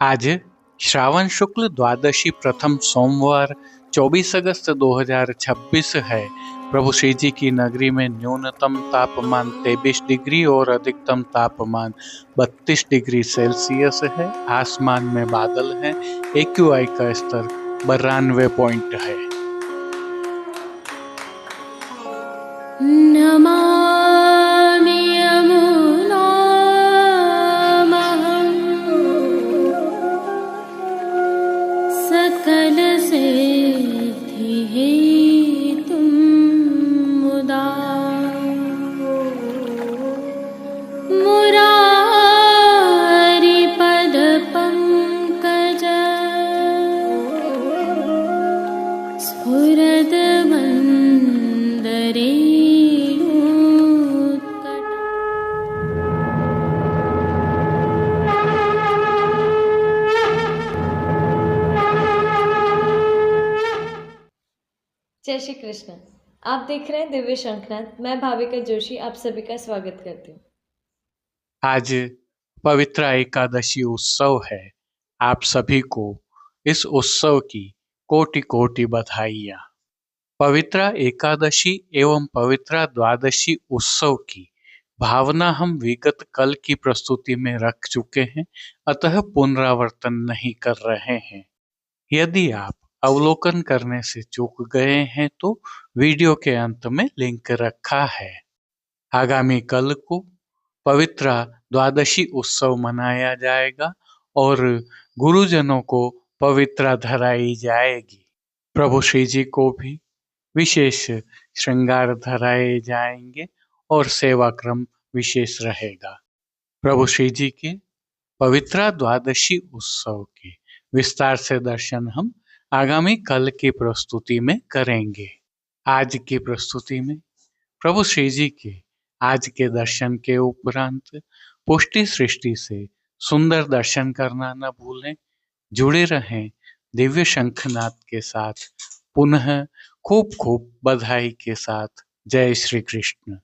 आज श्रावण शुक्ल द्वादशी प्रथम सोमवार 24 अगस्त 2026 है। प्रभु श्री जी की नगरी में न्यूनतम तापमान 23 डिग्री और अधिकतम तापमान 32 डिग्री सेल्सियस है। आसमान में बादल हैं। AQI का स्तर 92 पॉइंट है। नमामि यमुनामहं सकलसिद्धिहेतुं मुदा मुरारिपदपङ्कज स्फुरद्वन्दरे जय श्री कृष्ण। आप देख रहे हैं दिव्य शंखनाद। मैं भाविका जोशी आप सभी का स्वागत करती हूँ। आज पवित्र एकादशी उत्सव है। आप सभी को इस उत्सव की कोटि कोटि बधाइयाँ। पवित्र एकादशी एवं पवित्र द्वादशी उत्सव की भावना हम विगत कल की प्रस्तुति में रख चुके हैं, अतः पुनरावर्तन नहीं कर रहे हैं। यदि आप अवलोकन करने से चूक गए हैं तो वीडियो के अंत में लिंक रखा है। आगामी कल को पवित्र द्वादशी उत्सव मनाया जाएगा और गुरुजनों को पवित्र धराई जाएगी। प्रभु श्री जी को भी विशेष श्रृंगार धराए जाएंगे और सेवा क्रम विशेष रहेगा। प्रभु श्री जी के पवित्र द्वादशी उत्सव के विस्तार से दर्शन हम आगामी कल की प्रस्तुति में करेंगे। आज की प्रस्तुति में प्रभु श्री जी के आज के दर्शन के उपरांत पुष्टि सृष्टि से सुंदर दर्शन करना न भूलें। जुड़े रहें दिव्य शंखनाद के साथ। पुनः खूब खूब बधाई के साथ। जय श्री कृष्ण।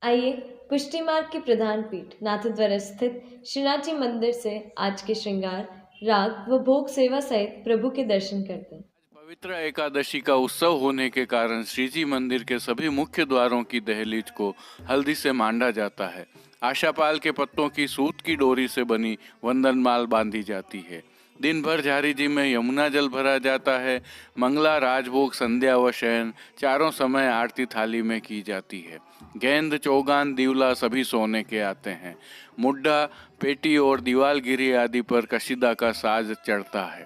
आइए पुष्टि मार्ग के प्रधान पीठ नाथद्वारा स्थित श्रीनाथ जी मंदिर से आज के श्रृंगार, राग व भोग सेवा सहित प्रभु के दर्शन करते हैं। पवित्र एकादशी का उत्सव होने के कारण श्री जी मंदिर के सभी मुख्य द्वारों की दहलीज को हल्दी से मांडा जाता है। आशापाल के पत्तों की सूत की डोरी से बनी वंदनमाल बांधी जाती है। दिन भर झारी जी में यमुना जल भरा जाता है। मंगला, राजभोग, संध्या व शयन चारों समय आरती थाली में की जाती है। गेंद, चौगान, दिवला सभी सोने के आते हैं। मुड्ढा, पेटी और दीवालगिरी आदि पर कशीदा का साज चढ़ता है।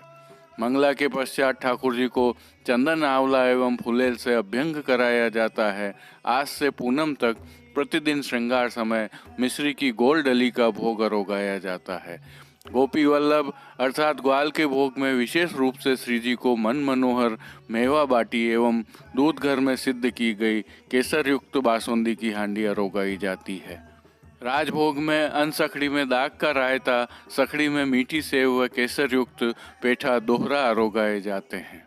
मंगला के पश्चात ठाकुर जी को चंदन, आंवला एवं फुलेल से अभ्यंग कराया जाता है। आज से पूनम तक प्रतिदिन श्रृंगार समय मिश्री की गोल डली का भोग अरोगाया जाता है। गोपी वल्लभ अर्थात ग्वाल के भोग में विशेष रूप से श्री जी को मन मनोहर मेवा बाटी एवं दूध घर में सिद्ध की गई केसर युक्त बासुंदी की हांडी अरोगाई जाती है। राजभोग में अन्न सखड़ी में दाग का रायता, सखड़ी में मीठी सेव व केसर युक्त पेठा दोहरा अरोगाए जाते हैं।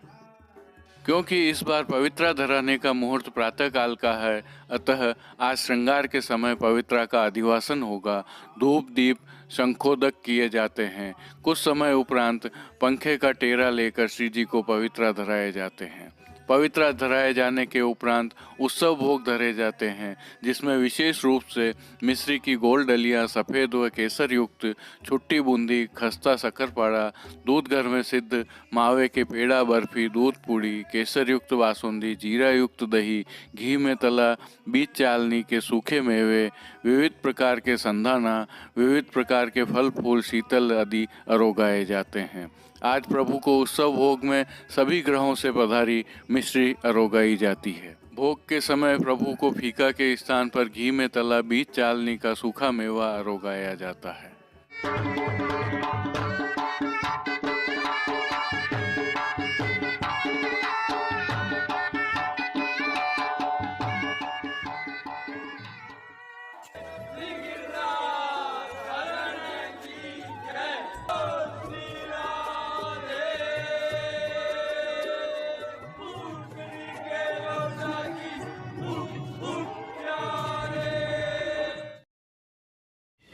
क्योंकि इस बार पवित्रा धराने का मुहूर्त प्रातः काल का है, अतः आज श्रृंगार के समय पवित्रा का अधिवासन होगा। धूप दीप शंखोदक किए जाते हैं। कुछ समय उपरांत पंखे का टेरा लेकर श्री जी को पवित्रा धराए जाते हैं। पवित्रा धराए जाने के उपरांत उत्सव भोग धरे जाते हैं, जिसमें विशेष रूप से मिश्री की गोल डलियाँ, सफ़ेद व केसर युक्त छुट्टी बूंदी, खस्ता शक्करपारा, दूध घर में सिद्ध मावे के पेड़ा, बर्फी, दूध पूड़ी, केसर युक्त बासुंदी, जीरा युक्त दही, घी में तला बीज चालनी के सूखे मेवे, विविध प्रकार के संधाना, विविध प्रकार के फल फूल, शीतल आदि अरोगाए जाते हैं। आज प्रभु को उत्सव भोग में सभी ग्रहों से पधारी मिश्री अरोगाई जाती है। भोग के समय प्रभु को फीका के स्थान पर घी में तला बीज चालनी का सूखा मेवा अरोगाया जाता है।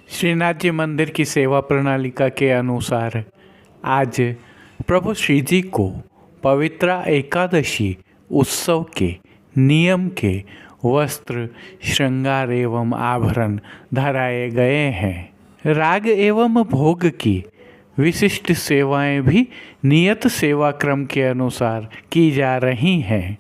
श्रीनाथ जी मंदिर की सेवा प्रणालिका के अनुसार आज प्रभु श्री जी को पवित्रा एकादशी उत्सव के नियम के वस्त्र, श्रृंगार एवं आभरण धराए गए हैं। राग एवं भोग की विशिष्ट सेवाएं भी नियत सेवा क्रम के अनुसार की जा रही हैं।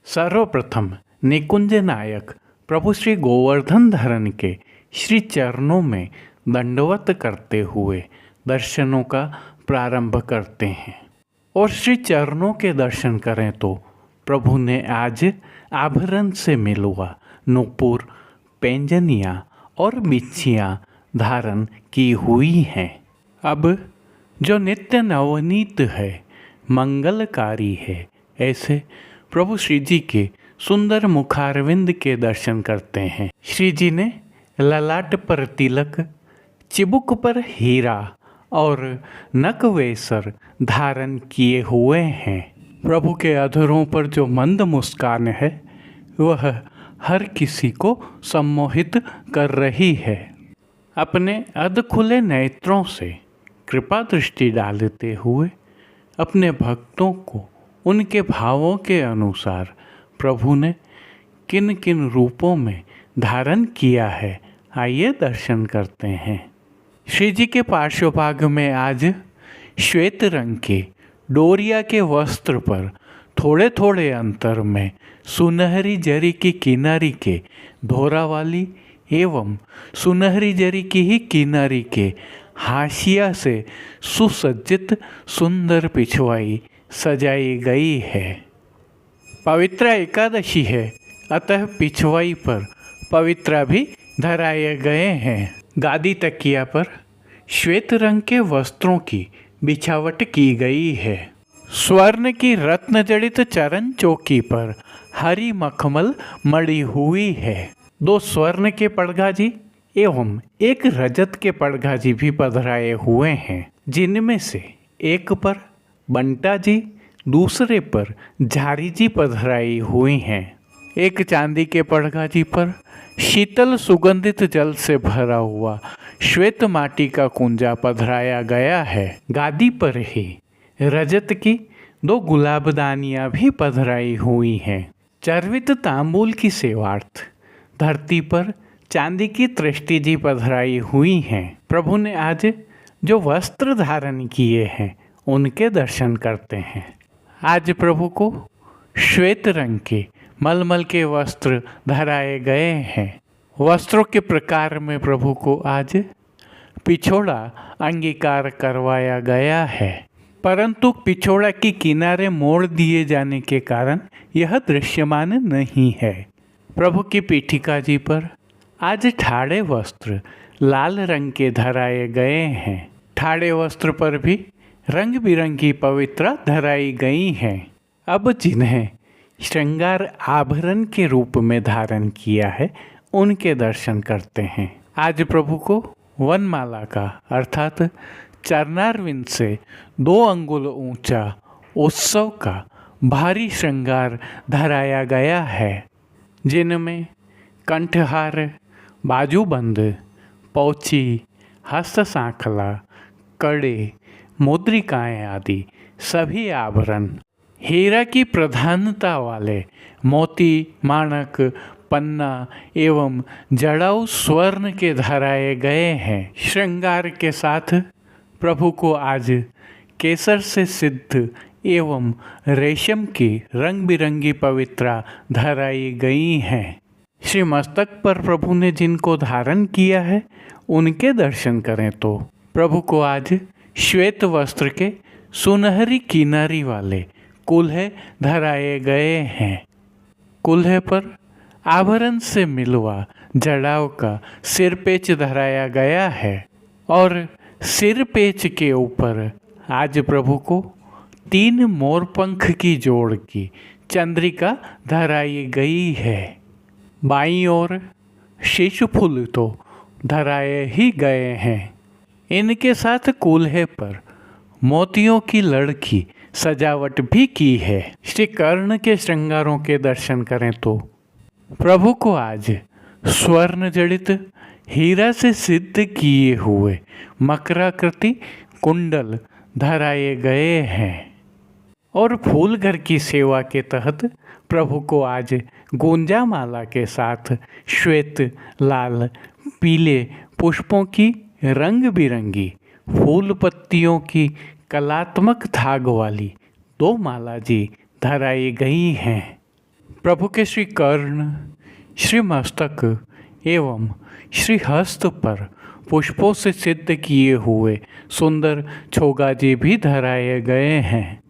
सर्वप्रथम निकुंज नायक प्रभु श्री गोवर्धन धरन के श्री चरणों में दंडवत करते हुए दर्शनों का प्रारंभ करते हैं। और श्री चरणों के दर्शन करें तो प्रभु ने आज आभरण से मिलुआ नूपुर, पैंजनियाँ और बिच्छियाँ धारण की हुई हैं। अब जो नित्य नवनीत है, मंगलकारी है, ऐसे प्रभु श्री जी के सुंदर मुखारविंद के दर्शन करते हैं। श्री जी ने ललाट पर तिलक, चिबुक पर हीरा और नकवेसर धारण किए हुए हैं। प्रभु के अधरों पर जो मंद मुस्कान है वह हर किसी को सम्मोहित कर रही है। अपने अध खुले नेत्रों से कृपा दृष्टि डालते हुए अपने भक्तों को उनके भावों के अनुसार प्रभु ने किन किन रूपों में धारण किया है, आइए दर्शन करते हैं। श्री जी के पार्श्वभाग में आज श्वेत रंग के डोरिया के वस्त्र पर थोड़े थोड़े अंतर में सुनहरी जरी की किनारी के धोरा वाली एवं सुनहरी जरी की ही किनारी के हाशिया से सुसज्जित सुंदर पिछवाई सजाई गई है। पवित्रा एकादशी है, अतः पिछवाई पर पवित्रा भी धराए गए हैं। गादी तकिया पर श्वेत रंग के वस्त्रों की बिछावट की गई है। स्वर्ण की रत्न जड़ित चरण चौकी पर हरी मखमल मड़ी हुई है। 2 स्वर्ण के पड़गाजी एवं 1 रजत के पड़गाजी भी पधराए हुए हैं, जिनमें से एक पर बंटा जी, दूसरे पर झारी जी पधराई हुई हैं। एक चांदी के पड़गाजी पर शीतल सुगंधित जल से भरा हुआ श्वेत माटी का कुंजा पधराया गया है। गादी पर ही रजत की 2 गुलाबदानियाँ भी पधराई हुई हैं। चर्वित तांबूल की सेवार्थ धरती पर चांदी की तृष्टि जी पधराई हुई हैं। प्रभु ने आज जो वस्त्र धारण किए हैं उनके दर्शन करते हैं। आज प्रभु को श्वेत रंग के मलमल के वस्त्र धराए गए हैं। वस्त्रों के प्रकार में प्रभु को आज पिछोड़ा अंगीकार करवाया गया है, परंतु पिछोड़ा के किनारे मोड़ दिए जाने के कारण यह दृश्यमान नहीं है। प्रभु की पीठिका जी पर आज ठाड़े वस्त्र लाल रंग के धराए गए हैं। ठाड़े वस्त्र पर भी रंग बिरंगी पवित्रा धराई गई हैं। अब जिन्हें श्रृंगार आभरण के रूप में धारण किया है उनके दर्शन करते हैं। आज प्रभु को वनमाला का अर्थात चरणारविंद से 2 अंगुल ऊंचा उत्सव का भारी श्रृंगार धराया गया है, जिनमें कंठहार, बाजूबंद, पौची, हस्त सांखला, कड़े, मुद्रिकाएं आदि सभी आभरण हीरा की प्रधानता वाले मोती, माणक, पन्ना एवं जड़ाऊ स्वर्ण के धराए गए हैं। श्रृंगार के साथ प्रभु को आज केसर से सिद्ध एवं रेशम की रंग बिरंगी पवित्रा धराई गई हैं। श्री मस्तक पर प्रभु ने जिनको धारण किया है उनके दर्शन करें तो प्रभु को आज श्वेत वस्त्र के सुनहरी किनारी वाले कुल्हे धराए गए हैं। कुल्हे पर आभरण से मिलवा जड़ाव का सिरपेच धराया गया है और सिरपेच के ऊपर आज प्रभु को 3 मोरपंख की जोड़ की चंद्रिका धराई गई है। बाईं ओर शीश फूल तो धराए ही गए हैं। इनके साथ कूल्हे पर मोतियों की लड़की सजावट भी की है। श्री कर्ण के श्रृंगारों के दर्शन करें तो प्रभु को आज स्वर्ण जड़ित हीरा से सिद्ध किए हुए मकराकृति कुंडल धराए गए हैं और फूल घर की सेवा के तहत प्रभु को आज गुंजा माला के साथ श्वेत, लाल, पीले पुष्पों की रंग बिरंगी फूल पत्तियों की कलात्मक धाग वाली 2 माला जी धराई गई हैं। प्रभु के श्री कर्ण, श्री मस्तक एवं श्री हस्त पर पुष्पों से सिद्ध किए हुए सुंदर छोगाजी भी धराए गए हैं।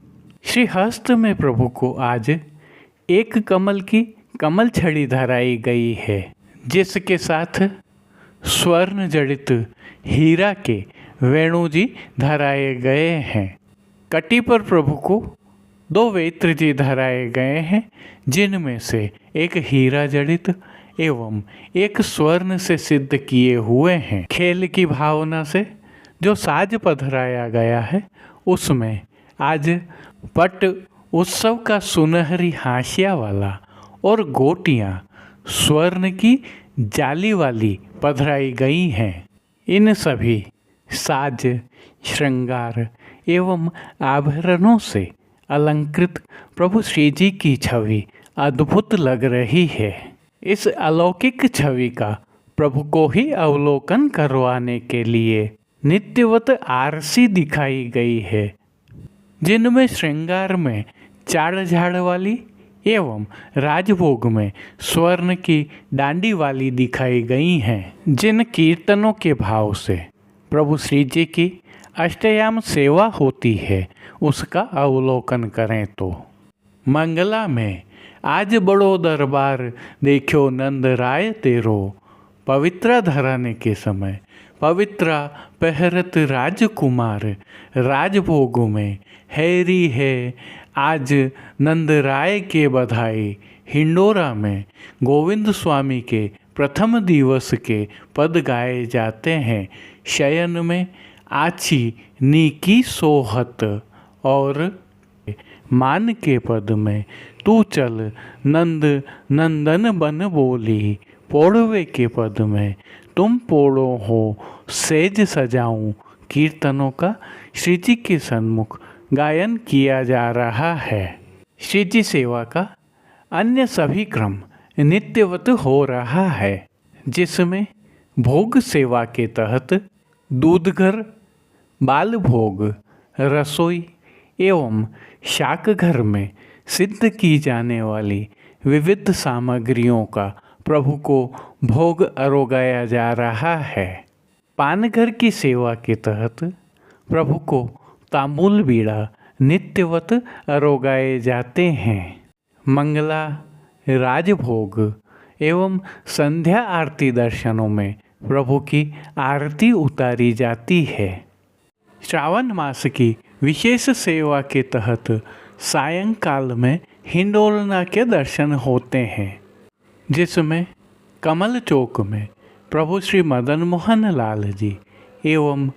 श्री हस्त में प्रभु को आज एक कमल की कमल छड़ी धराई गई है, जिसके साथ स्वर्ण जड़ित हीरा के वेणु जी धराए गए हैं। कटी पर प्रभु को 2 वेत्र जी धराए गए हैं, जिनमें से एक हीरा जड़ित एवं एक स्वर्ण से सिद्ध किए हुए हैं। खेल की भावना से जो साज पधराया गया है उसमें आज पट उत्सव का सुनहरी हाशिया वाला और गोटियां स्वर्ण की जाली वाली पधराई गई हैं। इन सभी साज, श्रृंगार एवं आभरणों से अलंकृत प्रभु श्री जी की छवि अद्भुत लग रही है। इस अलौकिक छवि का प्रभु को ही अवलोकन करवाने के लिए नित्यवत आरसी दिखाई गई है, जिनमें श्रृंगार में चाड़ झाड़ वाली एवं राजभोग में स्वर्ण की डांडी वाली दिखाई गई हैं। जिन कीर्तनों के भाव से प्रभु श्री जी की अष्टयाम सेवा होती है उसका अवलोकन करें तो मंगला में आज बड़ो दरबार देखो नंद राय तेरो, पवित्रा धराने के समय पवित्रा पहरत राजकुमार, राजभोग में हैरी है आज नंद राय के बधाई। हिंडोरा में गोविंद स्वामी के प्रथम दिवस के पद गाए जाते हैं। शयन में आछी नीकी सोहत और मान के पद में तू चल नंद नंदन बन बोली। पोड़वे के पद में तुम पोड़ो हो सेज सजाऊं। कीर्तनों का श्री जी के सन्मुख गायन किया जा रहा है। श्री जी सेवा का अन्य सभी क्रम नित्यवत हो रहा है, जिसमें भोग सेवा के तहत दूधघर, बाल भोग, रसोई एवं शाक घर में सिद्ध की जाने वाली विविध सामग्रियों का प्रभु को भोग अरोगाया जा रहा है। पानघर की सेवा के तहत प्रभु को तांबूल बीड़ा नित्यवत अरोगाए जाते हैं। मंगला, राजभोग एवं संध्या आरती दर्शनों में प्रभु की आरती उतारी जाती है। श्रावण मास की विशेष सेवा के तहत सायंकाल में हिंडोलना के दर्शन होते हैं, जिसमें कमल चौक में प्रभु श्री मदन मोहन लाल जी एवं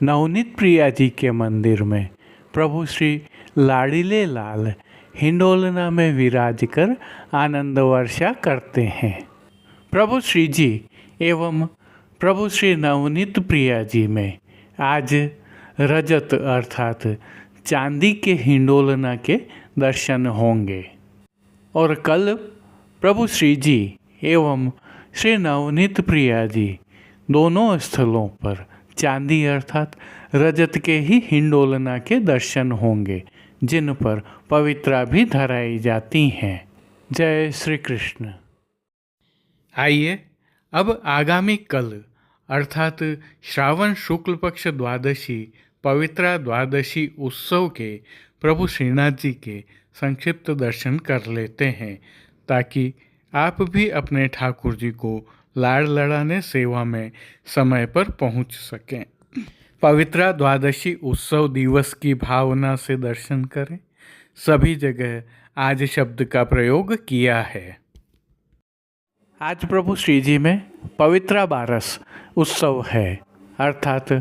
नवनीत प्रिया जी के मंदिर में प्रभु श्री लाड़ीले लाल हिंडोलना में विराज कर आनंद वर्षा करते हैं। प्रभु श्री जी एवं प्रभु श्री नवनीत प्रिया जी में आज रजत अर्थात चांदी के हिंडोलना के दर्शन होंगे और कल प्रभु श्री जी एवं श्री नवनीत प्रिया जी दोनों स्थलों पर चांदी अर्थात रजत के ही हिंडोलना के दर्शन होंगे, जिन पर पवित्रा भी धराई जाती हैं। जय श्री कृष्ण। आइए अब आगामी कल अर्थात श्रावण शुक्ल पक्ष द्वादशी पवित्रा द्वादशी उत्सव के प्रभु श्रीनाथ जी के संक्षिप्त दर्शन कर लेते हैं, ताकि आप भी अपने ठाकुर जी को लाड़ लड़ाने सेवा में समय पर पहुंच सकें। पवित्रा द्वादशी उत्सव दिवस की भावना से दर्शन करें। सभी जगह आज शब्द का प्रयोग किया है। आज प्रभु श्री जी में पवित्रा बारस उत्सव है, अर्थात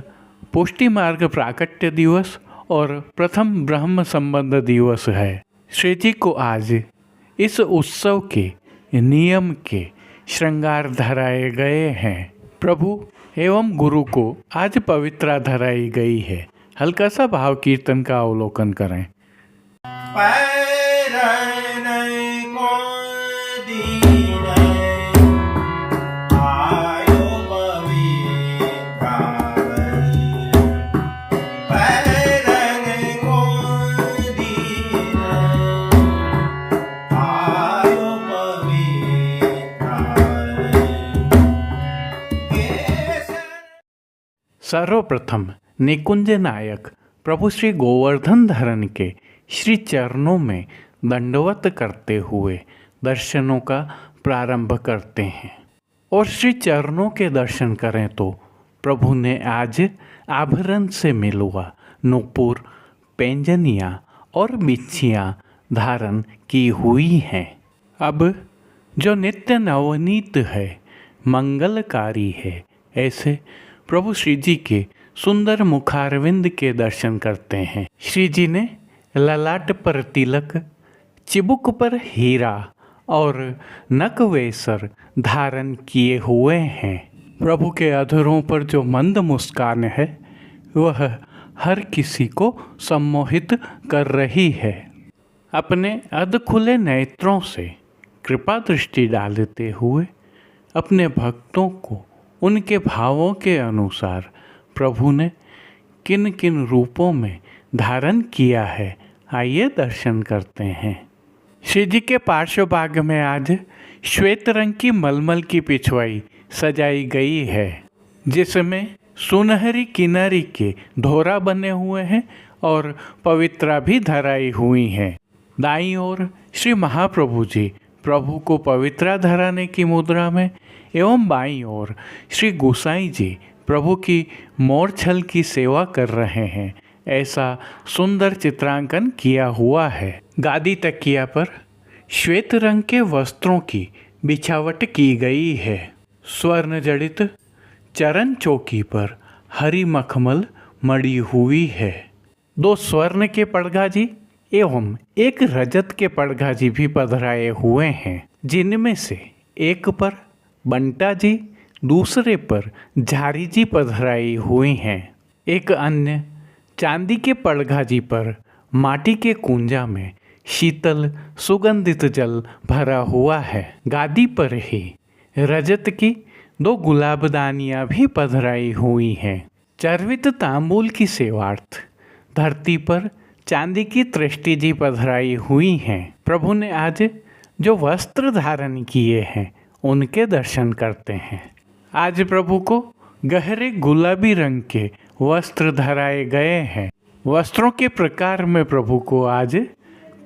पुष्टि मार्ग प्राकट्य दिवस और प्रथम ब्रह्म संबंध दिवस है। श्री जी को आज इस उत्सव के नियम के श्रृंगार धराए गए हैं। प्रभु एवं गुरु को आज पवित्रा धराई गई है। हल्का सा भाव कीर्तन का अवलोकन करें। सर्वप्रथम निकुंज नायक प्रभु श्री गोवर्धन धरन के श्री चरणों में दंडवत करते हुए दर्शनों का प्रारंभ करते हैं और श्री चरणों के दर्शन करें तो प्रभु ने आज आभरण से मिलुआ नूपुर, पैंजनियाँ और बिच्छियाँ धारण की हुई हैं। अब जो नित्य नवनीत है, मंगलकारी है, ऐसे प्रभु श्री जी के सुंदर मुखारविंद के दर्शन करते हैं। श्री जी ने ललाट पर तिलक, चिबुक पर हीरा और नकवेसर धारण किए हुए हैं। प्रभु के अधरों पर जो मंद मुस्कान है वह हर किसी को सम्मोहित कर रही है। अपने अध खुले नेत्रों से कृपा दृष्टि डालते हुए अपने भक्तों को उनके भावों के अनुसार प्रभु ने किन किन रूपों में धारण किया है, आइए दर्शन करते हैं। श्री जी के पार्श्व भाग में आज श्वेत रंग की मलमल की पिछवाई सजाई गई है, जिसमें सुनहरी किनारी के धोरा बने हुए हैं और पवित्रा भी धराई हुई हैं। दाईं ओर श्री महाप्रभु जी प्रभु को पवित्रा धराने की मुद्रा में एवं बाईं ओर श्री गोसाई जी प्रभु की मोरछल की सेवा कर रहे हैं, ऐसा सुंदर चित्रांकन किया हुआ है। गादी तकिया पर श्वेत रंग के वस्त्रों की बिछावट की गई है। स्वर्ण जड़ित चरण चौकी पर हरी मखमल मड़ी हुई है। 2 स्वर्ण के पड़गाजी एवं 1 रजत के पड़गाजी भी पधराए हुए हैं, जिनमें से एक पर बंटा जी, दूसरे पर झारी जी पधराई हुई हैं। एक अन्य चांदी के पड़गाजी पर माटी के कुंजा में शीतल सुगंधित जल भरा हुआ है। गादी पर ही रजत की 2 गुलाबदानियाँ भी पधराई हुई हैं। चर्वित तांबूल की सेवार्थ धरती पर चांदी की तृष्टि जी पधराई हुई हैं। प्रभु ने आज जो वस्त्र धारण किए हैं उनके दर्शन करते हैं। आज प्रभु को गहरे गुलाबी रंग के वस्त्र धराए गए हैं। वस्त्रों के प्रकार में प्रभु को आज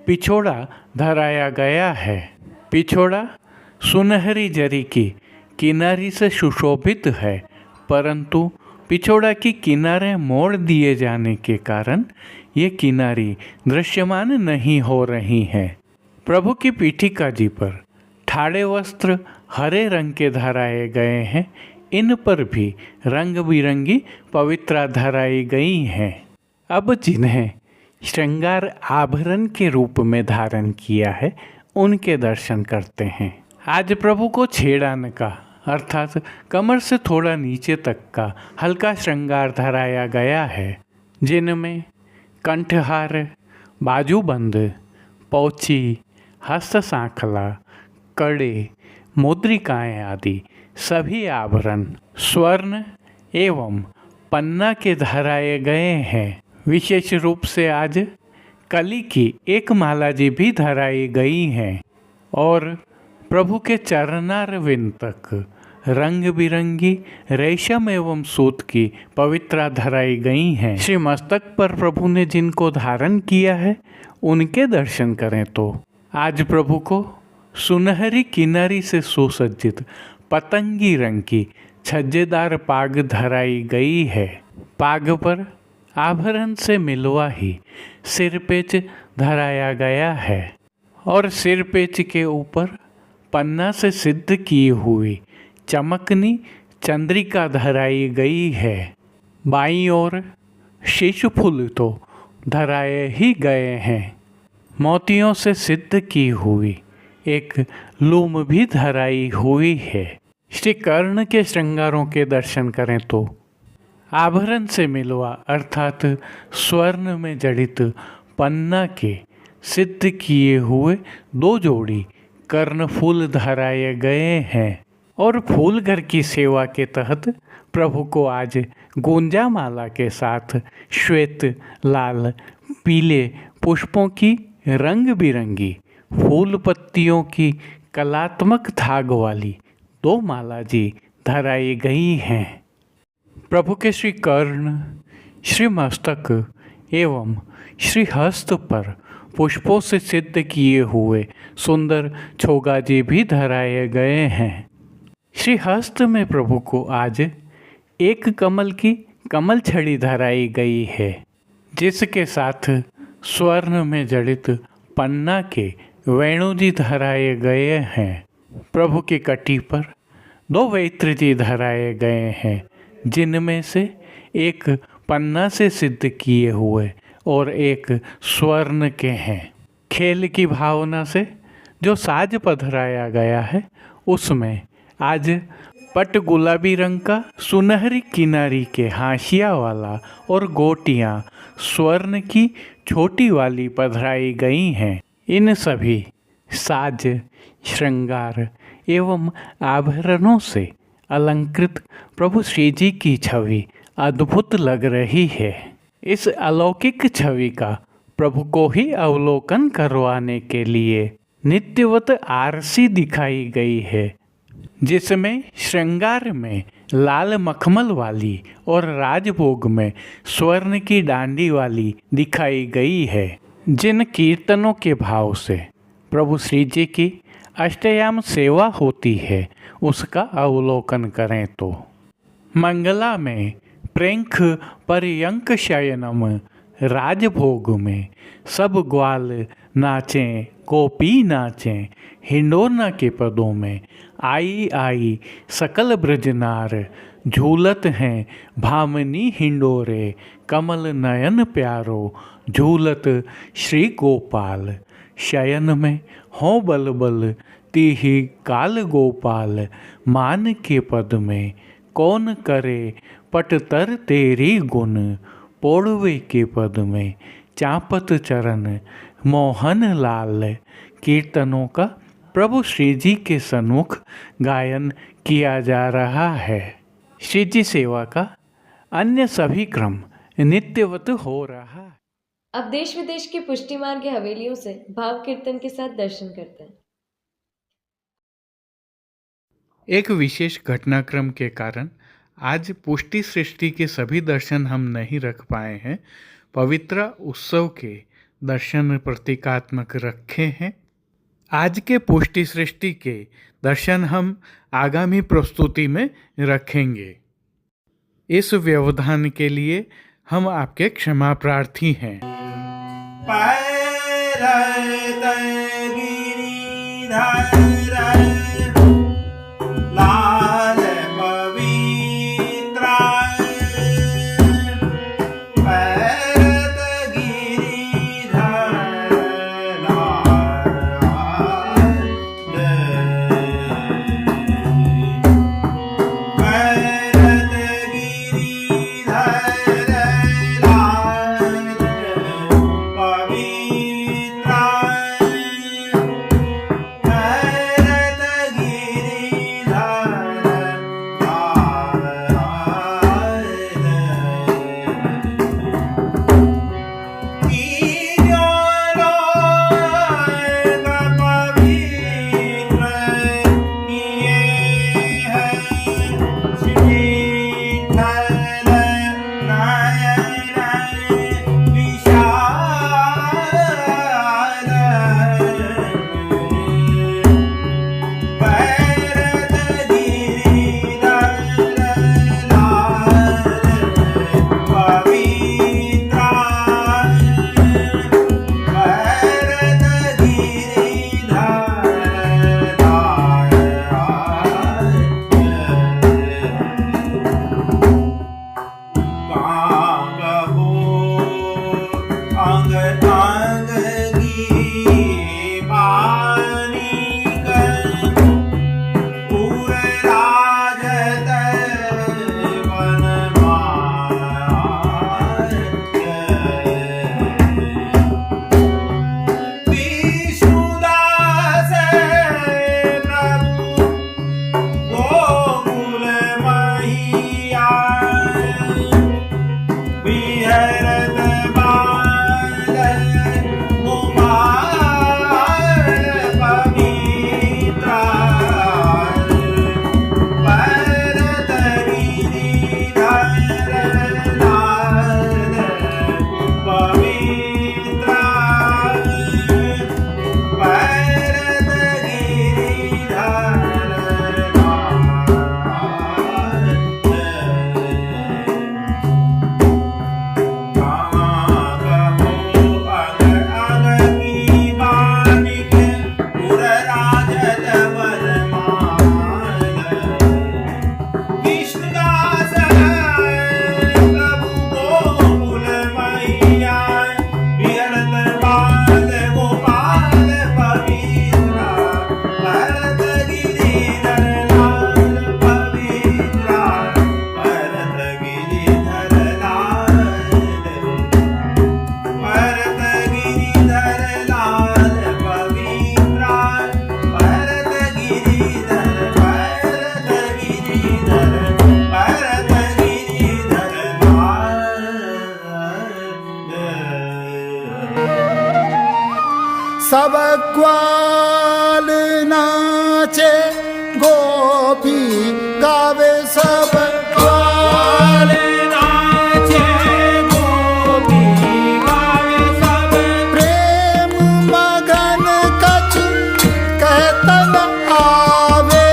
पिछोड़ा धराया गया है। पिछोड़ा सुनहरी जरी की किनारी से सुशोभित है, परंतु पिछोड़ा की किनारे मोड़ दिए जाने के कारण ये किनारी दृश्यमान नहीं हो रही हैं। प्रभु की पीठिका जी पर ठाड़े वस्त्र हरे रंग के धराए गए हैं। इन पर भी रंग बिरंगी पवित्रा धराई गई हैं। अब जिन्हें श्रृंगार आभरण के रूप में धारण किया है उनके दर्शन करते हैं। आज प्रभु को छेड़ान का अर्थात कमर से थोड़ा नीचे तक का हल्का श्रृंगार धराया गया है, जिनमें कंठहार, बाजूबंद, पौची, हस्त सांखला, कड़े, मुद्रिकाएं आदि सभी आभरण स्वर्ण एवं पन्ना के धराए गए हैं। विशेष रूप से आज कली की एक माला जी भी धराई गई हैं और प्रभु के चरणारविंद तक रंग बिरंगी रेशम एवं सूत की पवित्रा धराई गई हैं। श्री मस्तक पर प्रभु ने जिनको धारण किया है उनके दर्शन करें तो आज प्रभु को सुनहरी किनारी से सुसज्जित पतंगी रंग की छज्जेदार पाग धराई गई है। पाग पर आभरण से मिलवा ही सिरपेच धराया गया है और सिरपेच के ऊपर पन्ना से सिद्ध की हुई चमकनी चंद्रिका धराई गई है। बाईं ओर शिशु फूल तो धराए ही गए हैं। मोतियों से सिद्ध की हुई एक लूम भी धराई हुई है। श्री कर्ण के श्रृंगारों के दर्शन करें तो आभरण से मिलवा अर्थात स्वर्ण में जड़ित पन्ना के सिद्ध किए हुए 2 जोड़ी कर्णफूल धराए गए हैं और फूल घर की सेवा के तहत प्रभु को आज गुंजा माला के साथ श्वेत, लाल, पीले पुष्पों की रंग बिरंगी फूल पत्तियों की कलात्मक धाग वाली 2 माला जी धराई गई हैं। प्रभु के श्री कर्ण, श्री मस्तक एवं श्री हस्त पर पुष्पों से सिद्ध किए हुए सुंदर छोगा जी भी धराए गए हैं। श्री हस्त में प्रभु को आज एक कमल की कमल छड़ी धराई गई है, जिसके साथ स्वर्ण में जड़ित पन्ना के वेणु जी धराए गए हैं। प्रभु की कटी पर 2 वैत्र जी धराए गए हैं, जिनमें से एक पन्ना से सिद्ध किए हुए और एक स्वर्ण के हैं। खेल की भावना से जो साज पधराया गया है उसमें आज पट गुलाबी रंग का सुनहरी किनारी के हाशिया वाला और गोटियां स्वर्ण की छोटी वाली पधराई गई हैं। इन सभी साज, श्रृंगार एवं आभरणों से अलंकृत प्रभु श्री जी की छवि अद्भुत लग रही है। इस अलौकिक छवि का प्रभु को ही अवलोकन करवाने के लिए नित्यवत आरसी दिखाई गई है, जिसमें श्रृंगार में लाल मखमल वाली और राजभोग में स्वर्ण की डांडी वाली दिखाई गई है। जिन कीर्तनों के भाव से प्रभु श्री जी की अष्टयाम सेवा होती है उसका अवलोकन करें तो मंगला में प्रेंख पर्यंक शयनम, राजभोग में सब ग्वाल नाचें, गोपी नाचें, हिंडोरना के पदों में आई आई सकल ब्रजनार, झूलत हैं भामनी हिंडोरे, कमल नयन प्यारो, झूलत श्री गोपाल। शयन में हो बल बल तीही काल गोपाल, मान के पद में कौन करे पटतर तेरी गुण, पोड़वे के पद में चापत चरण मोहन लाल। कीर्तनों का प्रभु श्री जी के सन्मुख गायन किया जा रहा है। श्री जी सेवा का अन्य सभी क्रम नित्यवत हो रहा है। अब देश विदेश की पुष्टि मार्ग की हवेलियों से भाव कीर्तन के साथ दर्शन करते हैं। एक विशेष घटनाक्रम के कारण आज पुष्टि सृष्टि के सभी दर्शन हम नहीं रख पाए हैं। पवित्र उत्सव के दर्शन प्रतीकात्मक रखे हैं। आज के पुष्टि सृष्टि के दर्शन हम आगामी प्रस्तुति में रखेंगे। इस व्यवधान के लिए हम आपके क्षमा प्रार्थी हैं। सब ग्वाल नाचे गोपी गावे, सब ग्वाल नाचे गोपी गावे, सब प्रेम मगन कछु कहतन आवे,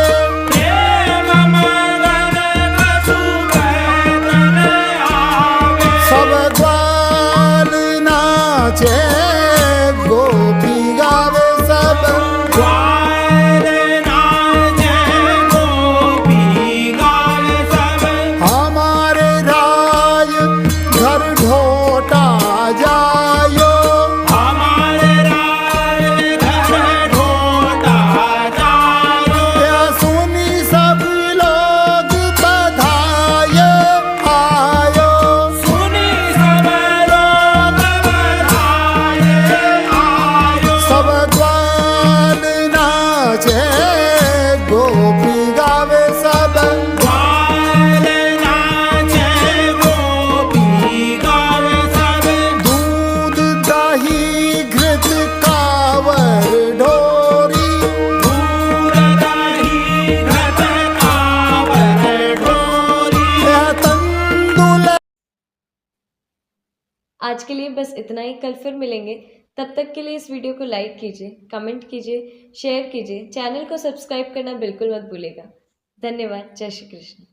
प्रेम मगन कछु कहतन आवे, सब ग्वाल नाचे गोपी गावे, सब ग्वाल नाचे आज के लिए बस इतना ही। कल फिर मिलेंगे। तब तक के लिए इस वीडियो को लाइक कीजिए, कमेंट कीजिए, शेयर कीजिए, चैनल को सब्सक्राइब करना बिल्कुल मत भूलिएगा। धन्यवाद। जय श्री कृष्ण।